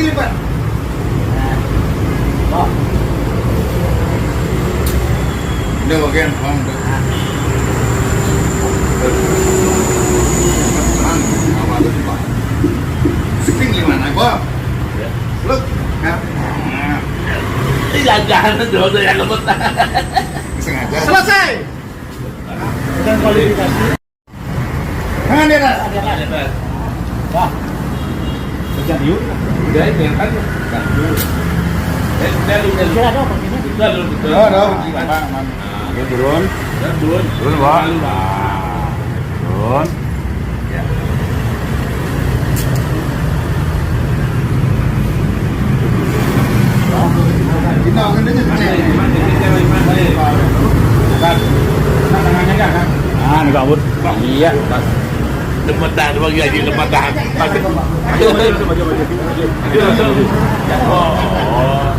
lipat. Oh. Ini bagian bang. Sing gimana kok? Look, kan? Jangan dong yang lembut. Sengaja. Selesai. Dan kualifikasi. Tangan dia nak. Wah. Kerja yuk. Udah itu yang kan. Kira ada apa ini? Ada. Aman. Oke, turun. Turun. Turun, Pak. Turun. Kita akan dia Tangannya kan? Ah, ini kabut. Iya, pas. Lembataan bagi aja lembataan. Maju. Oh.